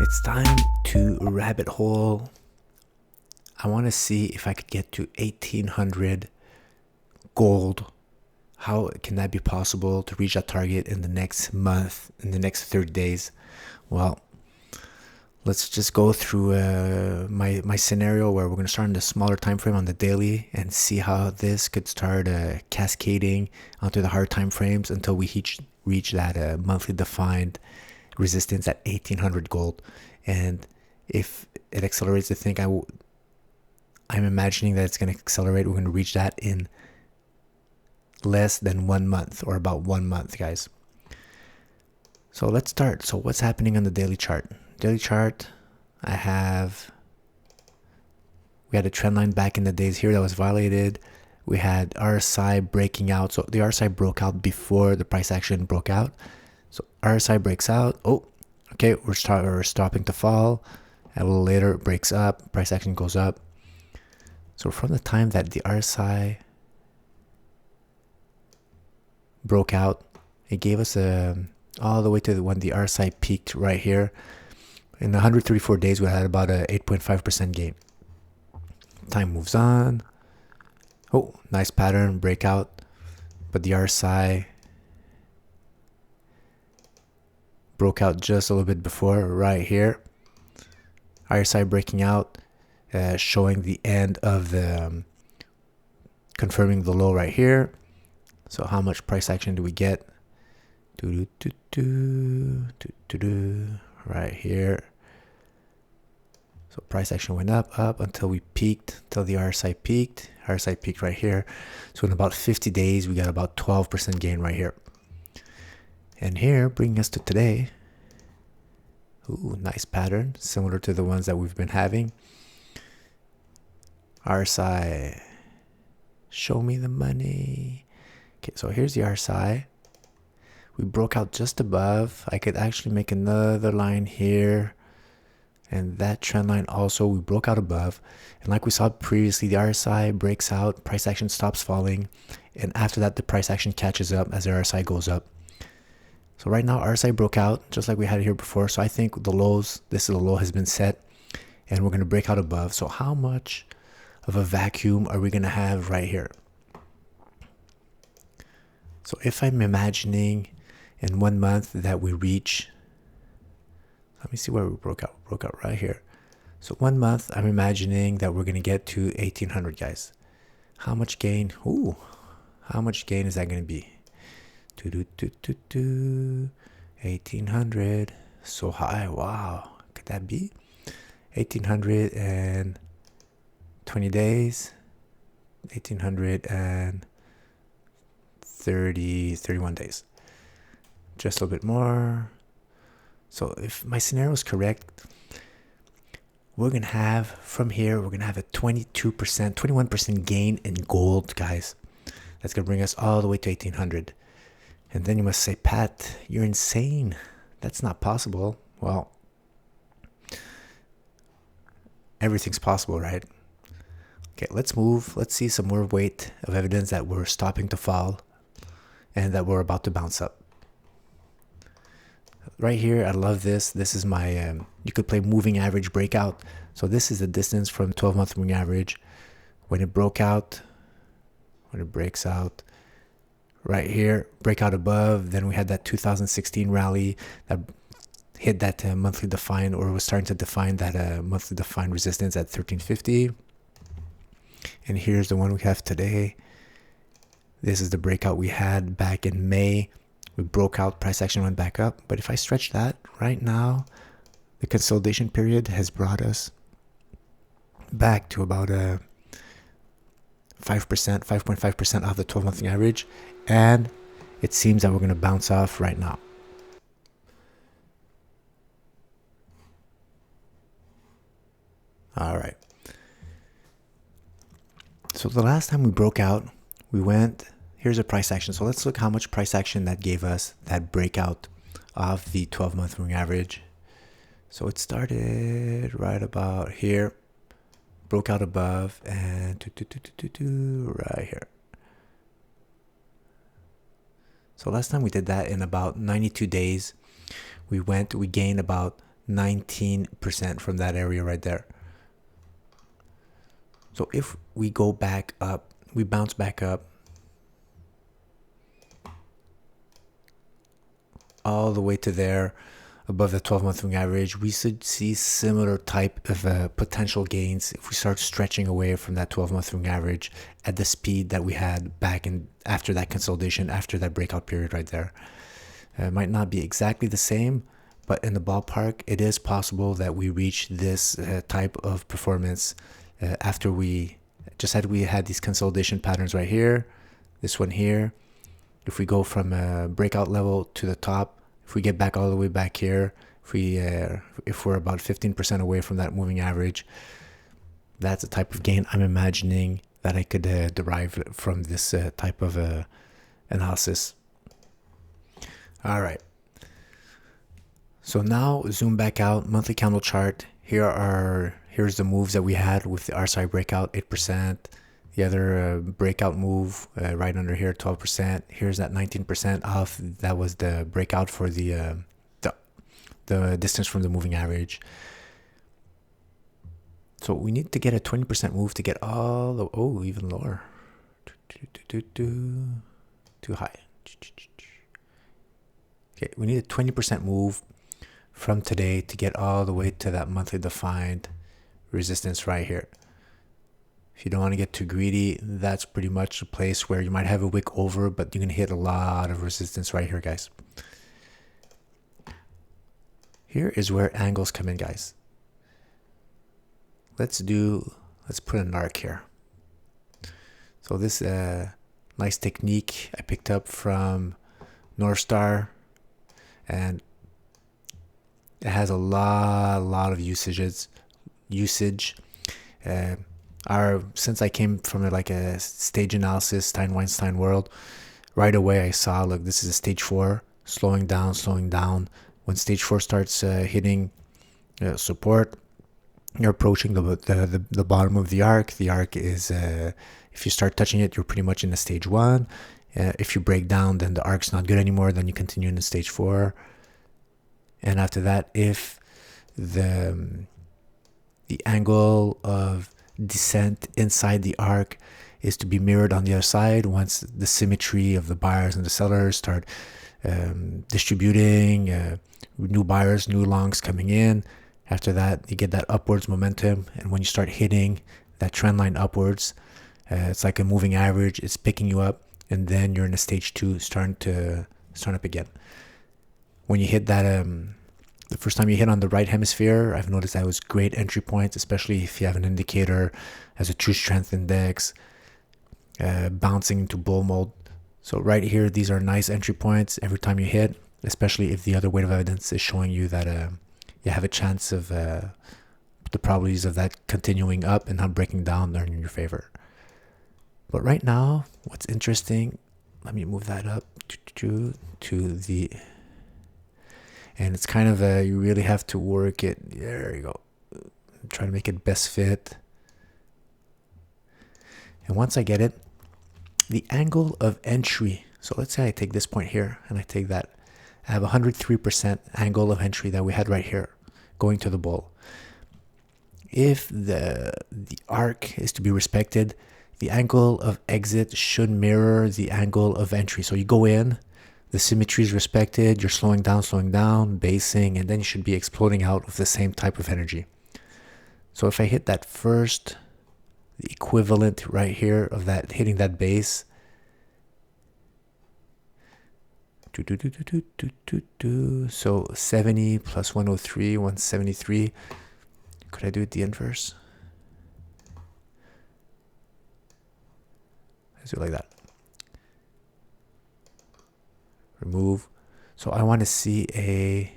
It's time to rabbit hole. I want to see if I could get to 1800 gold. How can that be possible to reach that target in the next month, in the next 30 days? Well, let's just go through my scenario where we're going to start in the smaller time frame on the daily and see how this could start cascading onto the hard time frames until we reach that monthly defined resistance at 1800 gold. And if it accelerates, I think I'm imagining that it's going to accelerate. We're going to reach that in less than 1 month, or about 1 month, guys. So let's start. So what's happening on the daily chart? Daily chart, we had a trend line back in the days here that was violated. We had RSI breaking out. So the RSI broke out before the price action broke out. So RSI breaks out. Oh, okay, we're stopping to fall. A little later, it breaks up. Price action goes up. So from the time that the RSI broke out, it gave us all the way to when the RSI peaked right here. In 134 days, we had about a 8.5% gain. Time moves on. Oh, nice pattern, breakout. But the RSI broke out just a little bit before, right here. RSI breaking out, showing the end of the, confirming the low right here. So how much price action do we get? Right here. So price action went up until we peaked, until the RSI peaked. RSI peaked right here. So in about 50 days, we got about 12% gain right here. And here, bringing us to today. Ooh, nice pattern, similar to the ones that we've been having. RSI, show me the money. Okay, so here's the RSI. We broke out just above. I could actually make another line here. And that trend line also, we broke out above. And like we saw previously, the RSI breaks out, price action stops falling. And after that, the price action catches up as the RSI goes up. So right now, RSI broke out, just like we had here before. So I think the lows, this is the low, has been set. And we're going to break out above. So how much of a vacuum are we going to have right here? So if I'm imagining in 1 month that we reach, let me see where we broke out. Broke out right here. So 1 month, I'm imagining that we're going to get to 1800, guys. How much gain? Ooh, how much gain is that going to be? 1800. So high. Wow. Could that be? 1800 and 20 days. 31 days. Just a little bit more. So if my scenario is correct, we're going to have, from here, we're going to have a 21% gain in gold, guys. That's going to bring us all the way to 1800. And then you must say, Pat, you're insane. That's not possible. Well, everything's possible, right? Okay, let's move. Let's see some more weight of evidence that we're stopping to fall and that we're about to bounce up. Right here, I love this. This is my, you could play moving average breakout. So this is the distance from 12-month moving average. When it broke out, when it breaks out, right here, breakout above. Then we had that 2016 rally that hit that monthly define, or was starting to define that monthly define resistance at 1350. And here's the one we have today. This is the breakout we had back in May. We broke out, price action went back up. But if I stretch that right now, the consolidation period has brought us back to about 5%, 5.5% off the 12-month average. And it seems that we're going to bounce off right now. All right. So the last time we broke out, we went, here's a price action. So let's look how much price action that gave us, that breakout of the 12-month moving average. So it started right about here, broke out above, and right here. So last time we did that in about 92 days. We gained about 19% from that area right there. So if we go back up, we bounce back up all the way to there, above the 12-month moving average, we should see similar type of potential gains if we start stretching away from that 12-month moving average at the speed that we had back in after that consolidation, after that breakout period right there. It might not be exactly the same, but in the ballpark, it is possible that we reach this type of performance after we had these consolidation patterns right here, this one here. If we go from a breakout level to the top, if we get back all the way back here, if we're about 15% away from that moving average, that's a type of gain I'm imagining that I could derive from this type of analysis. All right. So now zoom back out, monthly candle chart. Here's the moves that we had with the RSI breakout, 8%. The other breakout move right under here, 12%. Here's that 19% off. That was the breakout for the distance from the moving average. So we need to get a 20% move to get all the, oh, even lower. Too high. Okay, we need a 20% move from today to get all the way to that monthly defined resistance right here. If you don't want to get too greedy, that's pretty much a place where you might have a wick over, but you can hit a lot of resistance right here, guys. Here is where angles come in, guys. Let's put an arc here. So this nice technique I picked up from North Star, and it has a lot of usage. Since I came from like a stage analysis, Stein-Weinstein world, right away I saw, look, this is a stage 4, slowing down. When stage 4 starts hitting support, you're approaching the bottom of the arc. The arc is, if you start touching it, you're pretty much in the stage 1. If you break down, then the arc's not good anymore. Then you continue into stage 4. And after that, if the angle of descent inside the arc is to be mirrored on the other side, once the symmetry of the buyers and the sellers start distributing, new buyers, new longs coming in, after that you get that upwards momentum, and when you start hitting that trend line upwards, it's like a moving average, it's picking you up, and then you're in a stage 2 starting up again. When you hit that the first time you hit on the right hemisphere, I've noticed that was great entry points, especially if you have an indicator as a true strength index bouncing into bull mode. So right here, these are nice entry points every time you hit, especially if the other weight of evidence is showing you that you have a chance of the probabilities of that continuing up and not breaking down are in your favor. But right now, what's interesting, let me move that up to the... And it's kind of you really have to work it. There you go. Try to make it best fit. And once I get it, the angle of entry. So let's say I take this point here and I take that. I have 103% angle of entry that we had right here going to the bull. If the arc is to be respected, the angle of exit should mirror the angle of entry. So you go in, the symmetry is respected, you're slowing down, basing, and then you should be exploding out with the same type of energy. So if I hit that first, the equivalent right here of that, hitting that base, so 70 plus 103, 173, could I do it the inverse? Let's do it like that. Remove. So I want to see a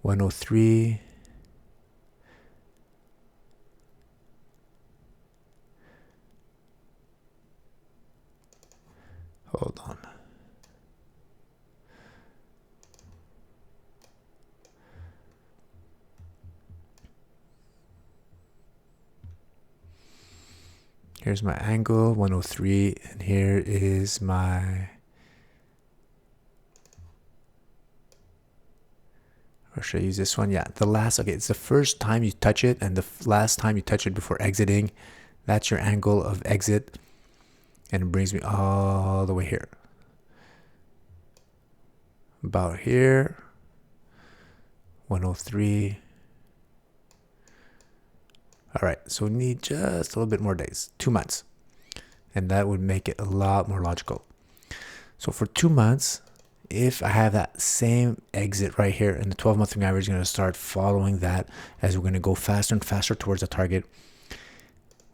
103. Hold on. Here's my angle, 103, and here is my... or should I use this one? Yeah, the last, okay, it's the first time you touch it and the last time you touch it before exiting. That's your angle of exit. And it brings me all the way here. About here. 103. All right, so we need just a little bit more days, 2 months. And that would make it a lot more logical. So for 2 months, if I have that same exit right here, and the 12-month moving average is going to start following that as we're going to go faster and faster towards the target,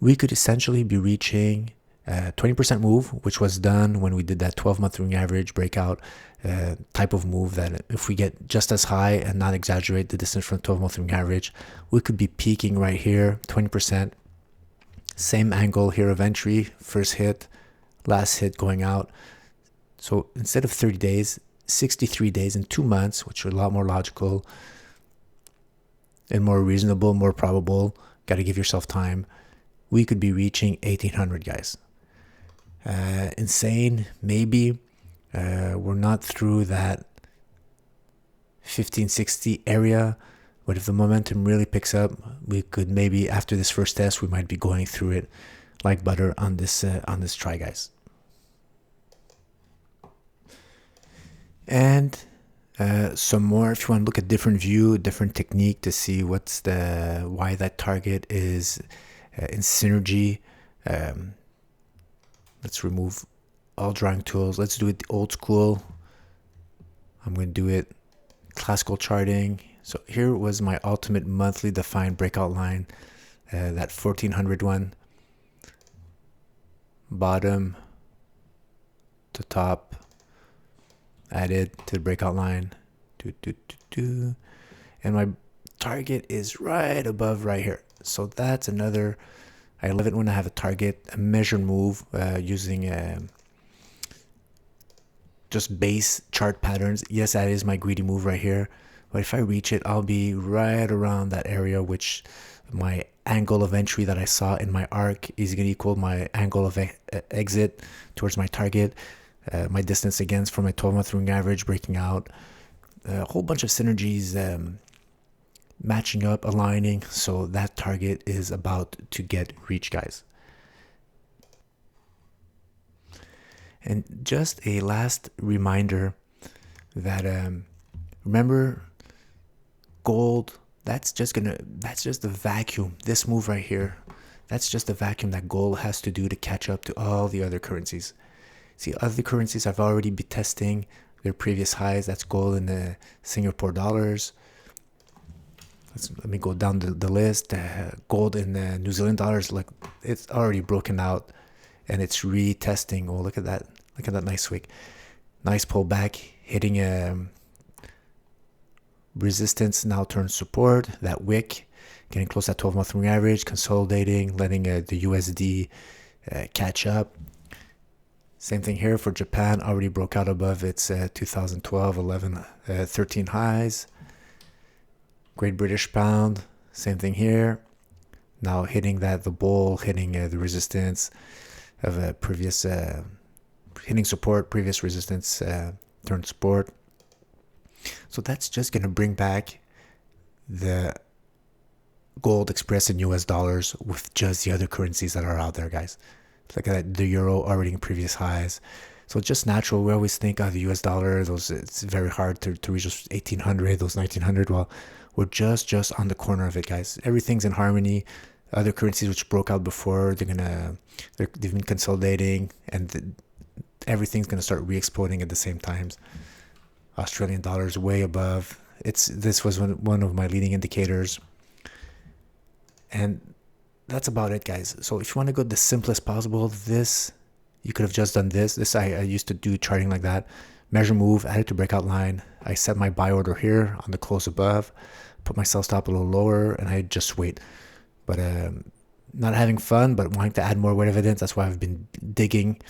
we could essentially be reaching 20% move, which was done when we did that 12-month moving average breakout type of move, that if we get just as high and not exaggerate the distance from 12-month moving average, we could be peaking right here, 20%. Same angle here of entry, first hit, last hit going out. So instead of 30 days, 63 days in 2 months, which are a lot more logical and more reasonable, more probable. Got to give yourself time. We could be reaching 1800, guys. Insane, maybe. We're not through that 1560 area, but if the momentum really picks up, we could maybe, after this first test, we might be going through it like butter on this try, guys. And some more, if you want to look at different view, different technique to see what's why that target is in synergy. Let's remove all drawing tools. Let's do it the old school. I'm going to do it classical charting. So here was my ultimate monthly defined breakout line, that 1400 one, bottom to top, added to the breakout line, and my target is right above right here. So that's another, I love it when I have a target, a measure move using just base chart patterns. Yes, that is my greedy move right here, but if I reach it, I'll be right around that area, which my angle of entry that I saw in my arc is going to equal my angle of exit towards my target. My distance against from my 12-month moving average breaking out, a whole bunch of synergies matching up, aligning, so that target is about to get reached, guys. And just a last reminder that remember, gold, that's just the vacuum. This move right here, that's just the vacuum that gold has to do to catch up to all the other currencies. See, other currencies I've already been testing their previous highs. That's gold in the Singapore dollars. Let me go down the list. Gold in the New Zealand dollars, like it's already broken out and it's retesting. Oh, look at that. Look at that nice wick. Nice pullback, hitting a resistance, now turns support. That wick, getting close to that 12-month moving average, consolidating, letting the USD catch up. Same thing here for Japan, already broke out above its 2012, 11, 13 highs. Great British Pound, same thing here. Now hitting the bull, hitting the resistance of a previous, hitting support, previous resistance, turn support. So that's just going to bring back the gold expressed in US dollars with just the other currencies that are out there, guys. Look at that, the euro already in previous highs. So it's just natural. We always think of the US dollar, it's very hard to reach those 1800, those 1900. Well, we're just on the corner of it, guys. Everything's in harmony. Other currencies which broke out before, they've been consolidating, and everything's gonna start re-exploding at the same times. Australian dollars way above. This was one of my leading indicators, and that's about it, guys. So if you want to go the simplest possible, you could have just done this. I used to do charting like that. Measure move, add it to breakout line. I set my buy order here on the close above, put my sell stop a little lower, and I just wait. But not having fun, but wanting to add more weight evidence. That's why I've been digging,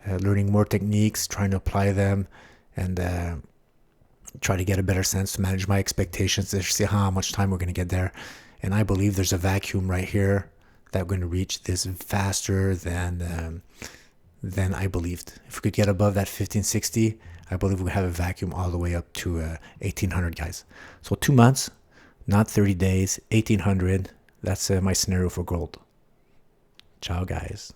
learning more techniques, trying to apply them, and try to get a better sense to manage my expectations to see how much time we're going to get there. And I believe there's a vacuum right here that we're going to reach this faster than then I believed. If we could get above that 1560, I believe we have a vacuum all the way up to 1800, guys. So 2 months, not 30 days, 1800. That's my scenario for gold. Ciao, guys.